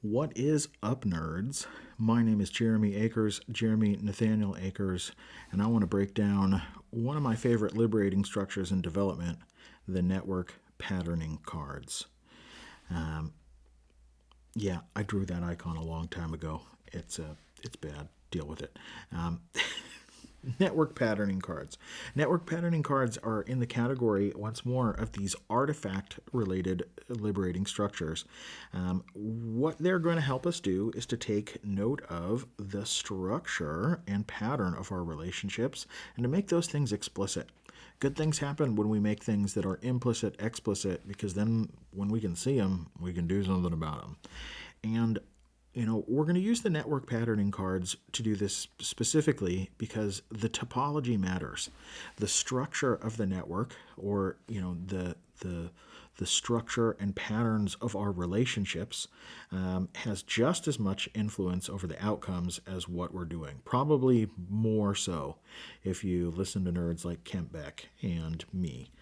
What is up, nerds? My name is Jeremy Nathaniel Akers, and I want to break down one of my favorite liberating structures in development, the network patterning cards. Yeah, I drew that icon a long time ago. It's bad. Deal with it. Network patterning cards. Network patterning cards are in the category, once more, of these artifact related liberating structures. What they're going to help us do is to take note of the structure and pattern of our relationships and to make those things explicit. Good things happen when we make things that are implicit explicit, because then when we can see them, we can do something about them. And we're going to use the network patterning cards to do this specifically because the topology matters. The structure of the network, or the structure and patterns of our relationships, has just as much influence over the outcomes as what we're doing. Probably more so if you listen to nerds like Kent Beck and me.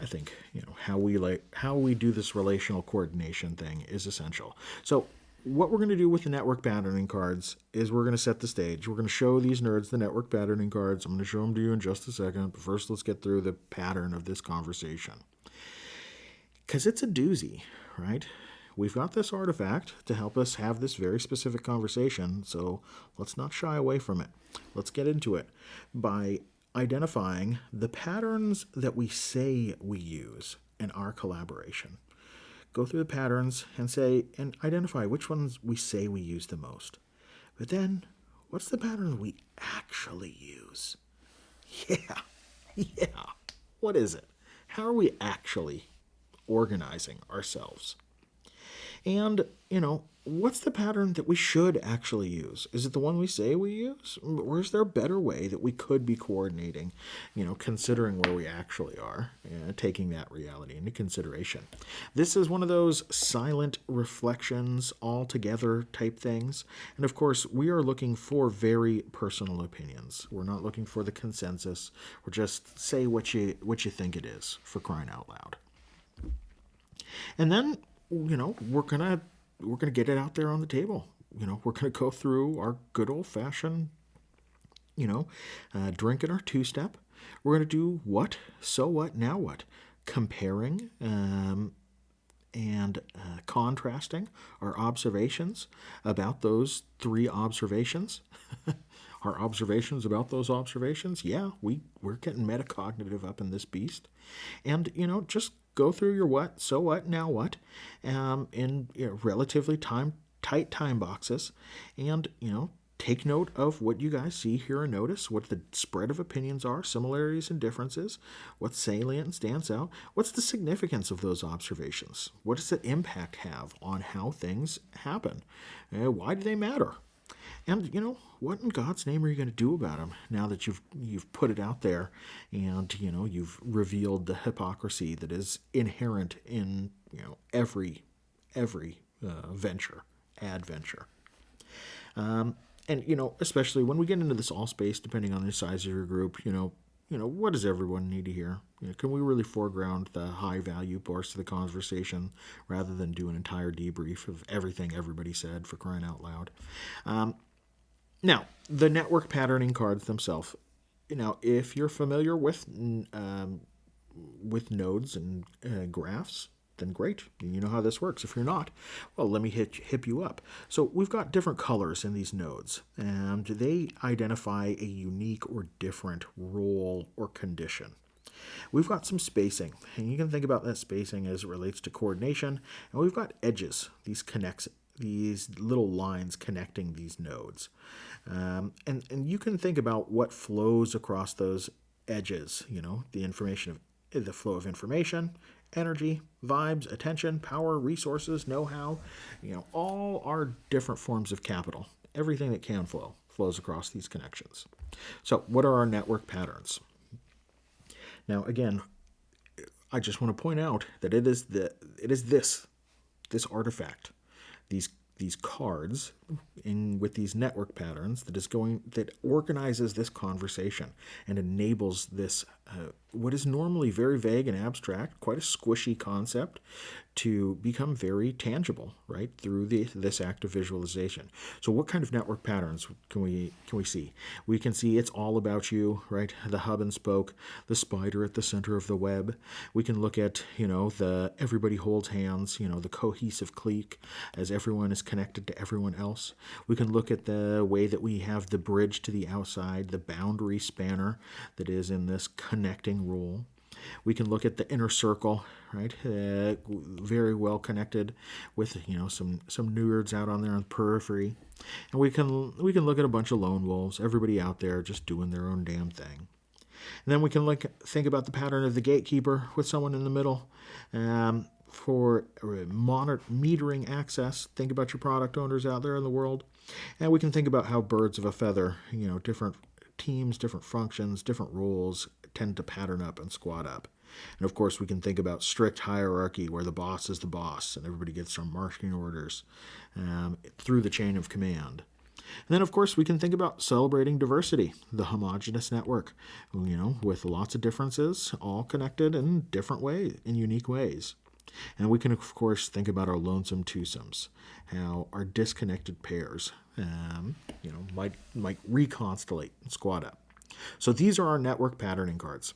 I think how we do this relational coordination thing is essential. So what we're going to do with the network patterning cards is we're going to set the stage. We're going to show these nerds the network patterning cards. I'm going to show them to you in just a second. But first, let's get through the pattern of this conversation. Because it's a doozy, right? We've got this artifact to help us have this very specific conversation, so let's not shy away from it. Let's get into it by identifying the patterns that we say we use in our collaboration. Go through the patterns and identify which ones we say we use the most. But then, what's the pattern we actually use? Yeah. What is it? How are we actually organizing ourselves? And, what's the pattern that we should actually use? Is it the one we say we use? Or is there a better way that we could be coordinating, considering where we actually are, taking that reality into consideration? This is one of those silent reflections all together type things. And of course, we are looking for very personal opinions. We're not looking for the consensus. We're just say what you think it is, for crying out loud. And then, we're gonna get it out there on the table. We're gonna go through our good old fashioned, drink in our two-step. We're gonna do what, so what, now what, comparing and contrasting our observations about those three observations. Our observations about those observations, yeah, we're getting metacognitive up in this beast. And, just go through your what, so what, now what, in relatively tight time boxes, and, take note of what you guys see, hear, and notice, what the spread of opinions are, similarities and differences, what's salient and stands out, what's the significance of those observations, what does the impact have on how things happen, why do they matter? And, what in God's name are you going to do about them now that you've put it out there and, you've revealed the hypocrisy that is inherent in, every adventure. And, especially when we get into this all space, depending on the size of your group, what does everyone need to hear? Can we really foreground the high value parts of the conversation rather than do an entire debrief of everything everybody said, for crying out loud? Now, the network patterning cards themselves. If you're familiar with nodes and graphs, then great. You know how this works. If you're not, well, let me hip you up. So we've got different colors in these nodes, and they identify a unique or different role or condition. We've got some spacing, and you can think about that spacing as it relates to coordination. And we've got edges, these little lines connecting these nodes. And you can think about what flows across those edges, the flow of information, energy, vibes, attention, power, resources, know-how, all our different forms of capital. Everything that can flows across these connections. So what are our network patterns? Now, again, I just want to point out that it is this artifact, these cards with these network patterns that organizes this conversation and enables this what is normally very vague and abstract, quite a squishy concept, to become very tangible, right, through this act of visualization. So what kind of network patterns can we see? We can see it's all about you, right? The hub and spoke, the spider at the center of the web. We can look at, the everybody holds hands, the cohesive clique as everyone is connected to everyone else. We can look at the way that we have the bridge to the outside, the boundary spanner that is in this connecting rule. We can look at the inner circle, right? Very well connected with some nerds out on there on the periphery, and we can look at a bunch of lone wolves, everybody out there just doing their own damn thing. And then we can think about the pattern of the gatekeeper with someone in the middle. For metering access, think about your product owners out there in the world. And we can think about how birds of a feather, different teams, different functions, different roles tend to pattern up and squat up. And of course, we can think about strict hierarchy where the boss is the boss and everybody gets some marching orders through the chain of command. And then, of course, we can think about celebrating diversity, the homogeneous network, with lots of differences, all connected in different ways, in unique ways. And we can, of course, think about our lonesome twosomes, how our disconnected pairs, might reconstellate and squat up. So these are our network patterning cards.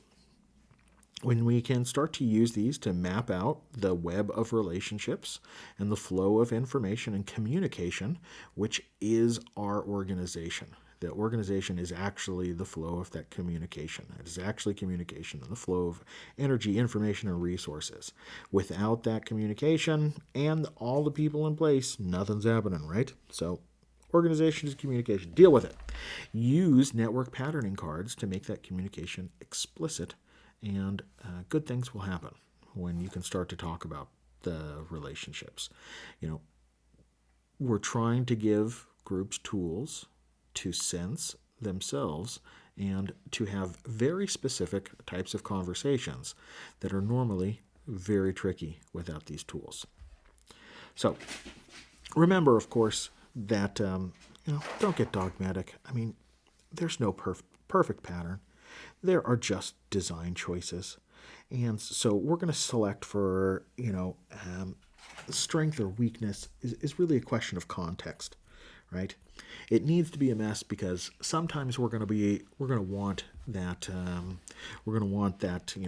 When we can start to use these to map out the web of relationships and the flow of information and communication, which is our organization. The organization is actually the flow of that communication. It is actually communication and the flow of energy, information, and resources. Without that communication and all the people in place, nothing's happening, right? So organization is communication. Deal with it. Use network patterning cards to make that communication explicit, and good things will happen when you can start to talk about the relationships. We're trying to give groups tools to sense themselves and to have very specific types of conversations that are normally very tricky without these tools. So remember, of course, that don't get dogmatic. I mean, there's no perfect pattern. There are just design choices. And so we're going to select for, strength or weakness is really a question of context, right? It needs to be a mess because sometimes we're going to want that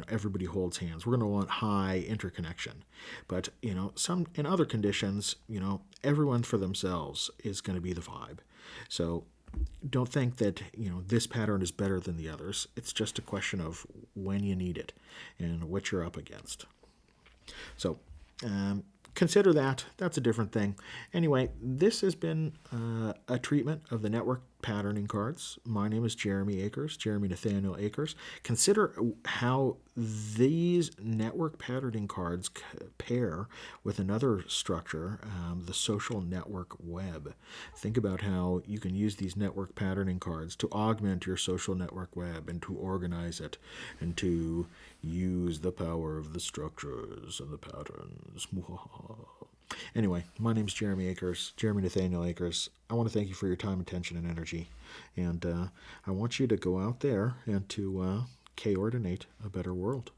everybody holds hands. We're going to want high interconnection. But, some in other conditions, everyone for themselves is going to be the vibe. So don't think that this pattern is better than the others. It's just a question of when you need it and what you're up against. So consider that. That's a different thing. Anyway, this has been a treatment of the network patterning cards. My name is Jeremy Nathaniel Akers. Consider how these network patterning cards pair with another structure, the social network web. Think about how you can use these network patterning cards to augment your social network web and to organize it and to use the power of the structures and the patterns. Anyway, my name's Jeremy Nathaniel Akers. I want to thank you for your time, attention, and energy. And I want you to go out there and to coordinate a better world.